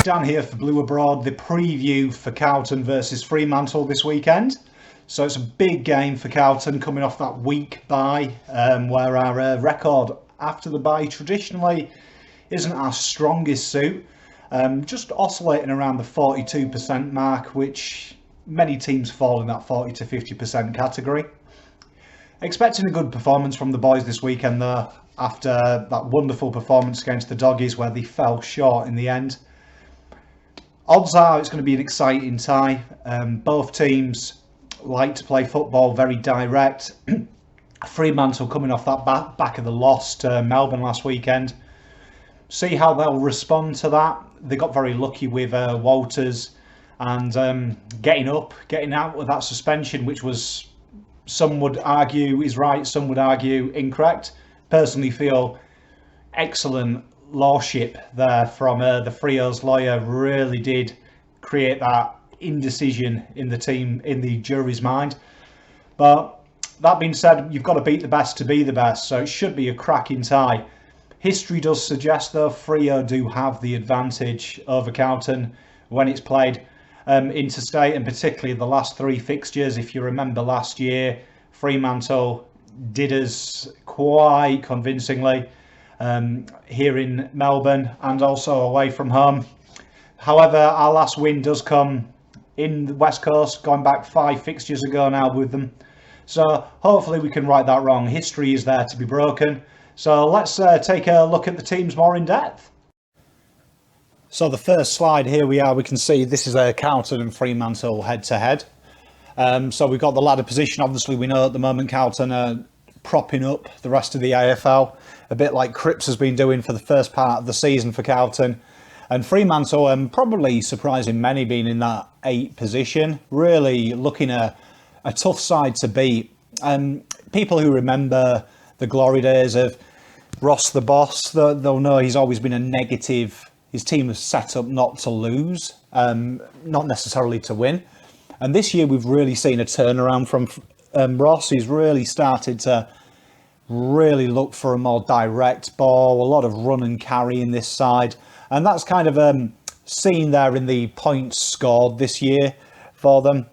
Dan here for Blue Abroad, the preview for Carlton versus Fremantle this weekend. So it's a big game for Carlton coming off that week bye, where our record after the bye traditionally isn't our strongest suit. Just oscillating around the 42% mark, which many teams fall in that 40 to 50% category. Expecting a good performance from the boys this weekend though, after that wonderful performance against the Doggies where they fell short in the end. Odds are it's going to be an exciting tie. Both teams like to play football very direct. Fremantle coming off that back of the loss to Melbourne last weekend. See how they'll respond to that. They got very lucky with Walters and getting out of that suspension, which was, some would argue is right, some would argue incorrect. Personally feel excellent lawship there from the Freo's lawyer really did create that indecision in the team, in the jury's mind. But that being said, you've got to beat the best to be the best, so it should be a cracking tie. History does suggest though Freo do have the advantage over Carlton when it's played interstate, and particularly the last three fixtures. If you remember last year, Fremantle did us quite convincingly here in Melbourne and also away from home. However, our last win does come in the West Coast, going back 5 fixtures ago now with them. So hopefully we can right that wrong. History is there to be broken. So let's take a look at the teams more in depth. So the first slide here we can see this is a Carlton and Fremantle head to head. So we've got the ladder position. Obviously we know at the moment Carlton are propping up the rest of the AFL, a bit like Cripps has been doing for the first part of the season for Carlton. And Fremantle, probably surprising many, being in that 8th position, really looking a tough side to beat. People who remember the glory days of Ross the Boss, they'll know he's always been a negative. His team was set up not to lose, not necessarily to win. And this year we've really seen a turnaround from Ross. He's really started to really look for a more direct ball, a lot of run and carry in this side. And that's kind of seen there in the points scored this year for them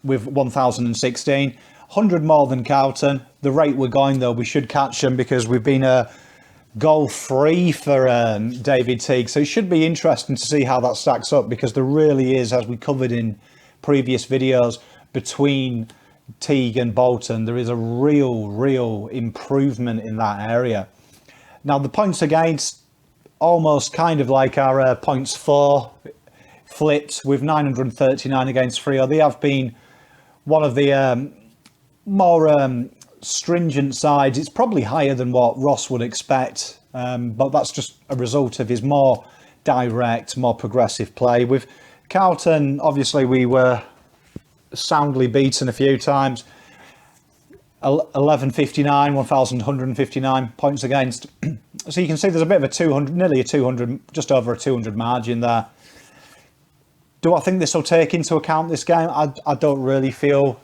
with 1,016. 100 more than Carlton. The rate we're going though, we should catch them because we've been goal free for David Teague. So it should be interesting to see how that stacks up, because there really is, as we covered in previous videos, between Teague and Bolton, there is a real improvement in that area. Now the points against, almost kind of like our points for flipped with 939 against Freo. They have been one of the more stringent sides. It's probably higher than what Ross would expect, but that's just a result of his more direct, more progressive play. With Carlton, obviously we were soundly beaten a few times. 1159, 1,159 points against. So you can see there's a bit of a 200, nearly a 200, just over a 200 margin there. Do I think this will take into account this game? I don't really feel,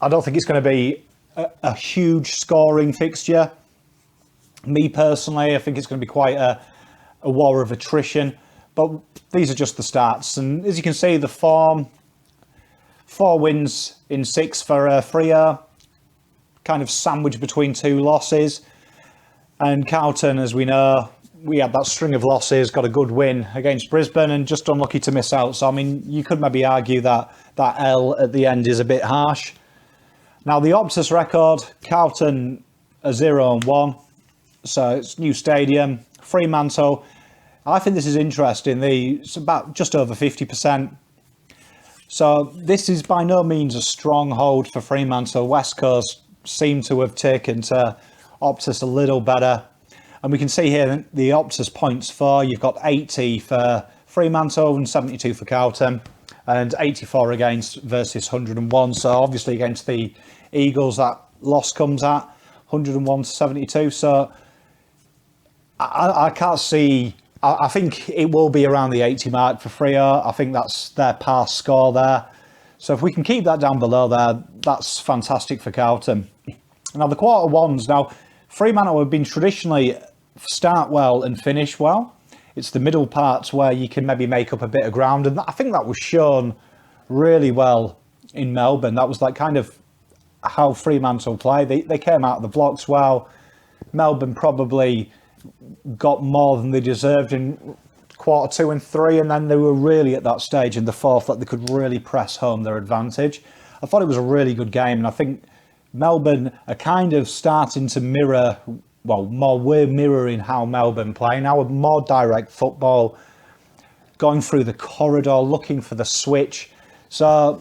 I don't think it's going to be a huge scoring fixture. Me personally, I think it's going to be quite a war of attrition, but these are just the stats. And as you can see, the form, 4 wins in 6 for Freo, kind of sandwiched between 2 losses. And Carlton, as we know, we had that string of losses, got a good win against Brisbane and just unlucky to miss out. So, I mean, you could maybe argue that that L at the end is a bit harsh. Now, the Optus record, Carlton are 0-1. So it's new stadium. Fremantle, I think this is interesting. It's about just over 50%. So this is by no means a stronghold for Fremantle. West Coast seem to have taken to Optus a little better. And we can see here the Optus points for, you've got 80 for Fremantle and 72 for Carlton, and 84 against versus 101. So obviously against the Eagles, that loss comes at 101 to 72. So I can't see, I think it will be around the 80 mark for Freo. I think that's their pass score there. So if we can keep that down below there, that's fantastic for Carlton. Now the quarter ones, now Fremantle have been traditionally start well and finish well. It's the middle parts where you can maybe make up a bit of ground. And I think that was shown really well in Melbourne. That was like kind of how Fremantle play. They came out of the blocks well. Melbourne probably got more than they deserved in quarter 2 and 3, and then they were really at that stage in the fourth that they could really press home their advantage. I thought it was a really good game, and I think Melbourne are kind of starting to mirror, well, we're mirroring how Melbourne play now, with more direct football, going through the corridor, looking for the switch. So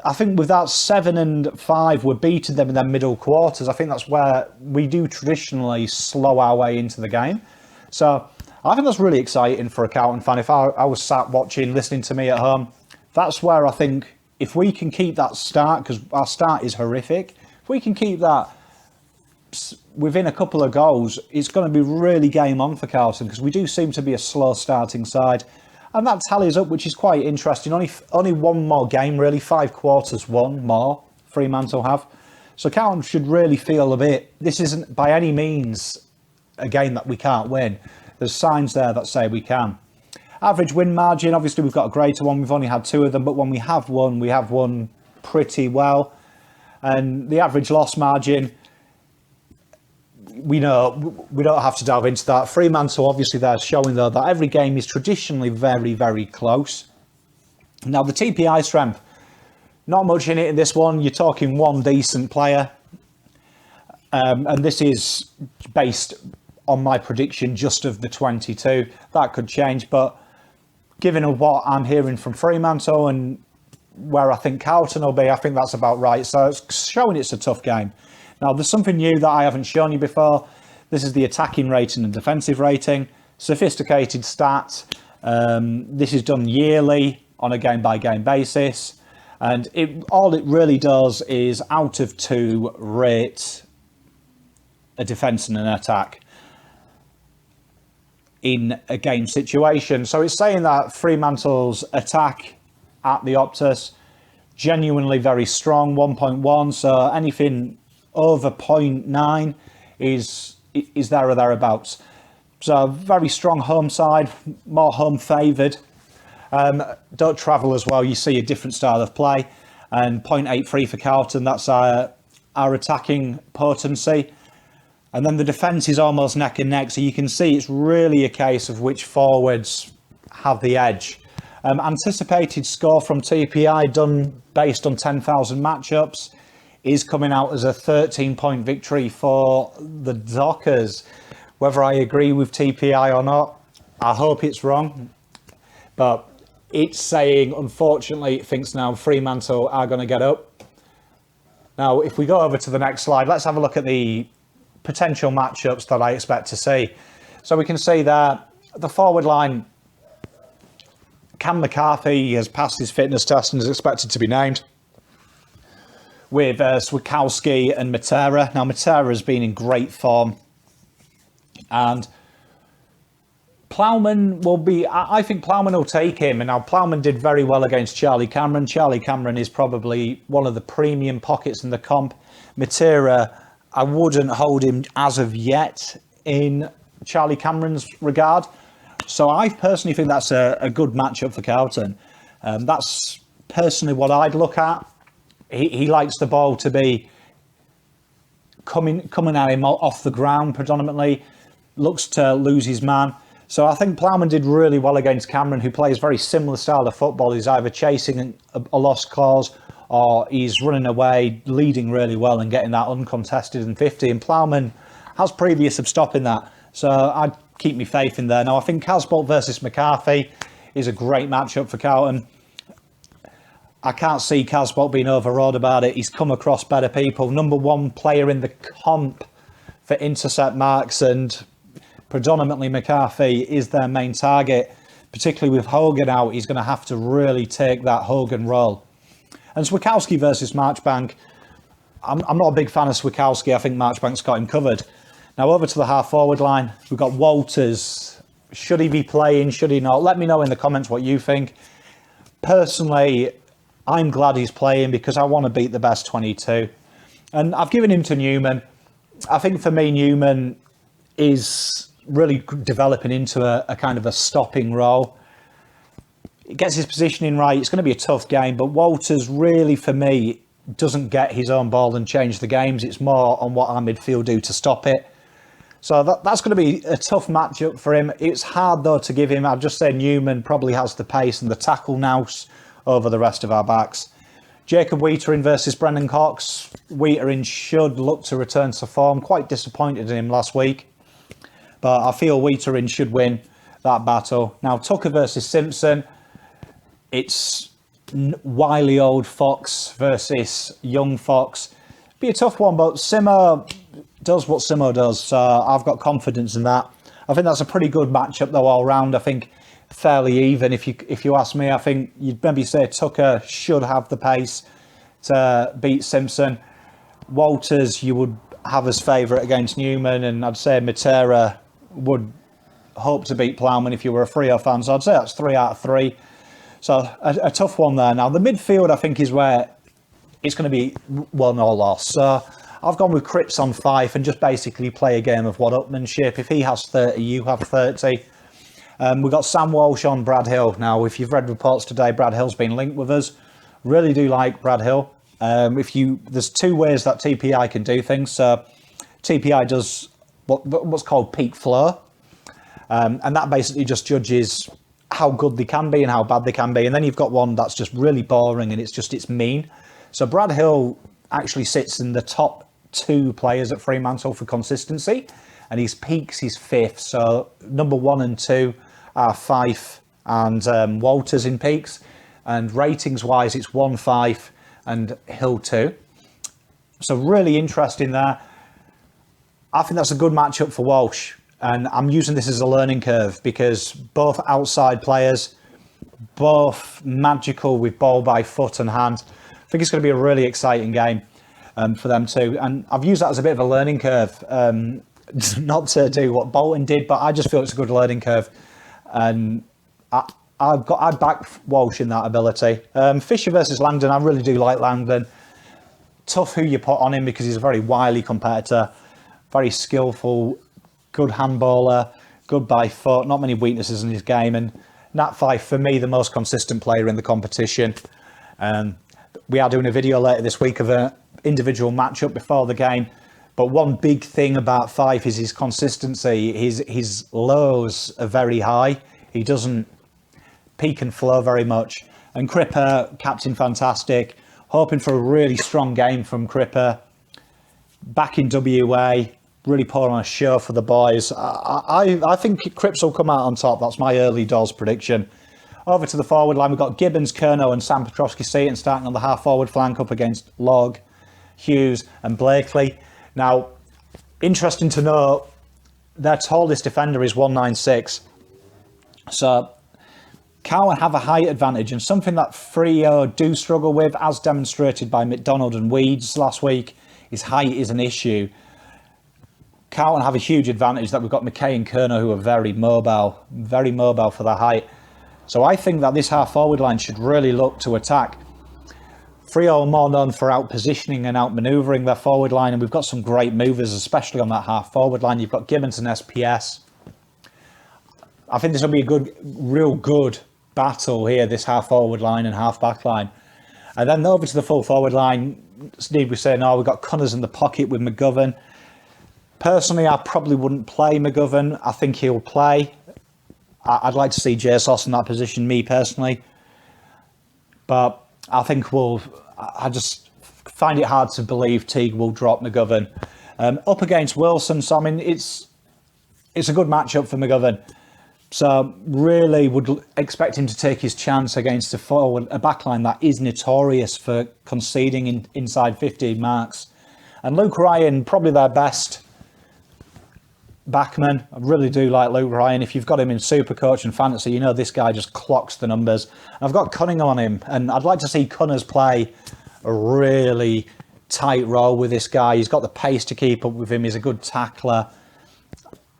I think with that 7 and 5, we're beating them in their middle quarters. I think that's where we do traditionally slow our way into the game. So I think that's really exciting for a Carlton fan. If I was sat watching, listening to me at home, that's where I think if we can keep that start, because our start is horrific, if we can keep that within a couple of goals, it's going to be really game on for Carlton, because we do seem to be a slow starting side. And that tallies up, which is quite interesting. Only one more game, really. 5 quarters, one more Fremantle have. So Carlton should really feel a bit, this isn't by any means a game that we can't win. There's signs there that say we can. Average win margin, obviously we've got a greater one. We've only had 2 of them, but when we have won pretty well. And the average loss margin, we know we don't have to delve into that. Fremantle, obviously, they're showing though that every game is traditionally very, very close. Now the TPI strength, not much in it in this one. You're talking one decent player, and this is based on my prediction just of the 22. That could change, but given what I'm hearing from Fremantle and where I think Carlton will be, I think that's about right. So it's showing it's a tough game. Now, there's something new that I haven't shown you before. This is the attacking rating and defensive rating. Sophisticated stat. This is done yearly on a game-by-game basis. And all it really does is, out of 2, rate a defence and an attack in a game situation. So it's saying that Fremantle's attack at the Optus, genuinely very strong, 1.1. So anything over 0.9 is there or thereabouts. So very strong home side, more home favoured. Don't travel as well, you see a different style of play. And 0.83 for Carlton, that's our attacking potency. And then the defence is almost neck and neck, so you can see it's really a case of which forwards have the edge. Anticipated score from TPI done based on 10,000 matchups is coming out as a 13-point victory for the Dockers. Whether I agree with TPI or not, I hope it's wrong. But it's saying, unfortunately, it thinks now Fremantle are going to get up. Now, if we go over to the next slide, let's have a look at the potential matchups that I expect to see. So we can see that the forward line, Cam McCarthy has passed his fitness test and is expected to be named, with Swikowski and Matera. Now, Matera has been in great form. And Plowman will be, I think Plowman will take him. And now Plowman did very well against Charlie Cameron. Charlie Cameron is probably one of the premium pockets in the comp. Matera, I wouldn't hold him as of yet in Charlie Cameron's regard. So I personally think that's a good matchup for Carlton. That's personally what I'd look at. He likes the ball to be coming at him off the ground predominantly, looks to lose his man. So I think Plowman did really well against Cameron, who plays very similar style of football. He's either chasing a lost cause or he's running away, leading really well and getting that uncontested and 50. And Plowman has previous of stopping that. So I'd keep me faith in there. Now, I think Casbolt versus McCarthy is a great matchup for Carlton. I can't see Casbolt being overawed about it. He's come across better people. Number 1 player in the comp for intercept marks, and predominantly McCarthy is their main target. Particularly with Hogan out, he's going to have to really take that Hogan role. And Swikowski versus Marchbank. I'm not a big fan of Swikowski. I think Marchbank's got him covered. Now over to the half-forward line. We've got Walters. Should he be playing? Should he not? Let me know in the comments what you think. Personally, I'm glad he's playing because I want to beat the best 22. And I've given him to Newman. I think for me, Newman is really developing into a kind of a stopping role. He gets his positioning right. It's going to be a tough game, but Walters really, for me, doesn't get his own ball and change the games. It's more on what our midfield do to stop it. So that's going to be a tough matchup for him. It's hard, though, to give him. I've just said Newman probably has the pace and the tackle nous over the rest of our backs. Jacob Wheaterin versus Brendan Cox. Wheaterin should look to return to form. Quite disappointed in him last week, but I feel Wheaterin should win that battle. Now, Tucker versus Simpson. It's wily old Fox versus young Fox. Be a tough one, but Simo does what Simo does, so I've got confidence in that. I think that's a pretty good matchup, though, all round. I think fairly even. If you ask me, I think you'd maybe say Tucker should have the pace to beat Simpson. Walters, you would have as favourite against Newman, and I'd say Matera would hope to beat Plowman if you were a Freo fan. So I'd say that's 3 out of 3. So a tough one there. Now, the midfield, I think, is where it's going to be won or lost. So I've gone with Cripps on Fife and just basically play a game of one-upmanship. If he has 30, you have 30. We've got Sam Walsh on Brad Hill. Now, if you've read reports today, Brad Hill's been linked with us. Really do like Brad Hill. There's 2 ways that TPI can do things. So TPI does what's called peak flow. And that basically just judges how good they can be and how bad they can be. And then you've got one that's just really boring and it's mean. So Brad Hill actually sits in the top 2 players at Fremantle for consistency, and his peaks is 5th. So number 1 and 2 are Fife and Walters in peaks, and ratings wise it's 1 Fife and Hill 2. So really interesting there. I think that's a good matchup for Walsh. And I'm using this as a learning curve because both outside players, both magical with ball by foot and hand. I think it's going to be a really exciting game for them too. And I've used that as a bit of a learning curve, not to do what Bolton did, but I just feel it's a good learning curve. And I back Walsh in that ability. Fisher versus Langdon, I really do like Langdon. Tough who you put on him because he's a very wily competitor, very skillful, good handballer, good by foot, not many weaknesses in his game. And Nat Fife, for me, the most consistent player in the competition. We are doing a video later this week of an individual matchup before the game. But one big thing about Fife is his consistency. His lows are very high. He doesn't peak and flow very much. And Cripper, captain fantastic. Hoping for a really strong game from Cripper. Back in WA. Really put on a show for the boys. I think Cripps will come out on top. That's my early doors prediction. Over to the forward line, we've got Gibbons, Kerno and Sam Petrovsky-Seaton starting on the half-forward flank up against Logg, Hughes and Blakely. Now, interesting to note, their tallest defender is 196. So, Cowan have a height advantage, and something that Freo do struggle with, as demonstrated by McDonald and Weeds last week, is height is an issue. Carlton have a huge advantage that we've got McKay and Kerno who are very mobile for their height. So I think that this half-forward line should really look to attack. Freo are more known for out-positioning and out-manoeuvring their forward line, and we've got some great movers, especially on that half-forward line. You've got Gibbons and SPS. I think this will be a real good battle here, this half-forward line and half-back line. And then over to the full-forward line, Steve was saying, we've got Cunners in the pocket with McGovern. Personally, I probably wouldn't play McGovern. I think he'll play. I'd like to see Jesus in that position, me personally. But I think I just find it hard to believe Teague will drop McGovern. Up against Wilson, so I mean, it's a good matchup for McGovern. So really would expect him to take his chance against a backline that is notorious for conceding inside 15 marks. And Luke Ryan, probably their best backman. I really do like Luke Ryan. If you've got him in Supercoach and Fantasy, you know this guy just clocks the numbers. I've got Cunningham on him, and I'd like to see Cunners play a really tight role with this guy. He's got the pace to keep up with him. He's a good tackler.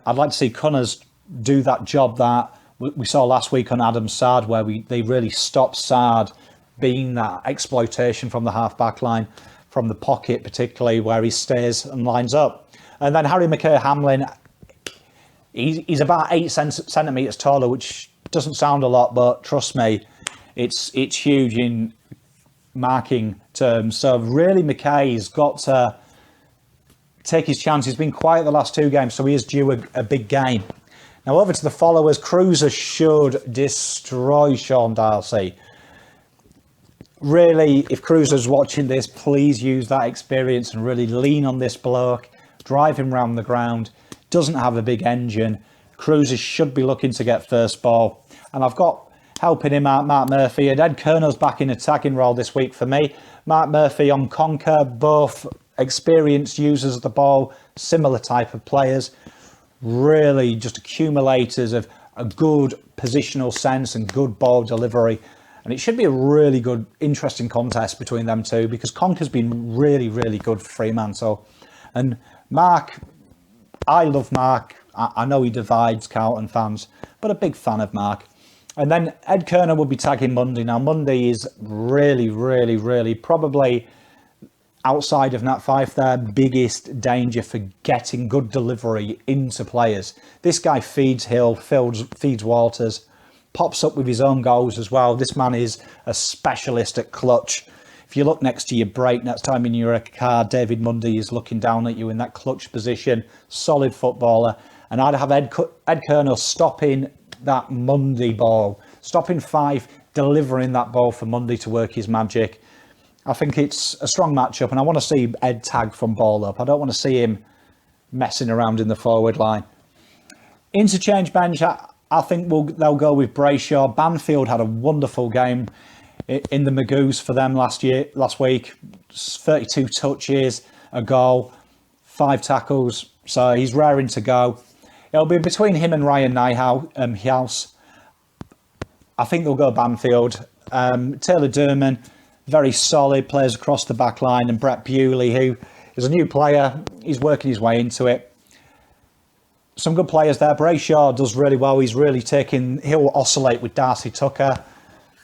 I'd like to see Cunners do that job that we saw last week on Adam Sard, where they really stopped Sard being that exploitation from the half-back line, from the pocket particularly, where he stays and lines up. And then Harry McKay-Hamlin, He's about 8 centimetres taller, which doesn't sound a lot, but trust me, it's huge in marking terms. So really, McKay's got to take his chance. He's been quiet the last 2 games, so he is due a big game. Now over to the followers. Cruiser should destroy Sean Darcy. Really, if Cruiser's watching this, please use that experience and really lean on this bloke. Drive him round the ground. Doesn't have a big engine. Cruiser should be looking to get first ball. And I've got helping him out Mark Murphy, and Ed Kerner's back in attacking role this week for me. Mark Murphy on Conquer, both experienced users of the ball, similar type of players. Really just accumulators of a good positional sense and good ball delivery. And it should be a really good, interesting contest between them two, because Conquer's been really, really good for Fremantle. And Mark, I love Mark. I know he divides Carlton fans, but a big fan of Mark. And then Ed Kerner will be tagging Monday. Now, Monday is really, really, really probably outside of Nat Fife their biggest danger for getting good delivery into players. This guy feeds Hill, feeds Walters, pops up with his own goals as well. This man is a specialist at clutch. If you look next to your brake next time in your car, David Mundy is looking down at you in that clutch position. Solid footballer. And I'd have Ed Kerner stopping that Mundy ball, stopping Fife, delivering that ball for Mundy to work his magic. I think it's a strong matchup, and I want to see Ed tag from ball up. I don't want to see him messing around in the forward line. Interchange bench, I think they'll go with Brayshaw. Banfield had a wonderful game in the Magoos for them last week. 32 touches, a goal, 5 tackles. So he's raring to go. It'll be between him and Ryan House. I think they'll go Banfield. Taylor Durman, very solid, plays across the back line, and Brett Bewley, who is a new player, he's working his way into it. Some good players there. Brayshaw does really well. He'll oscillate with Darcy Tucker.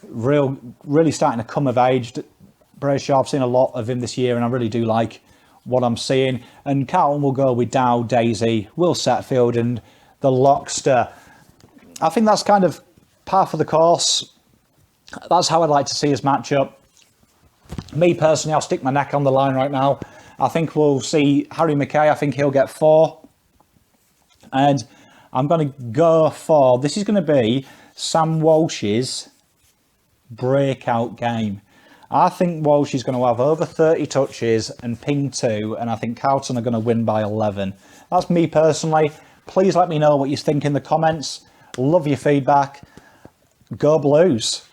Really starting to come of age. Brayshaw, I've seen a lot of him this year, and I really do like what I'm seeing. And Carlton will go with Dow, Daisy, Will Setfield, and the Lockster. I think that's kind of par for the course. That's how I'd like to see his matchup. Me personally, I'll stick my neck on the line right now. I think we'll see Harry McKay. I think he'll get 4. And I'm going to go for, this is going to be Sam Walsh's breakout game. I think Walsh is going to have over 30 touches and ping 2, and I think Carlton are going to win by 11. That's me personally. Please let me know what you think in the comments. Love your feedback. Go Blues.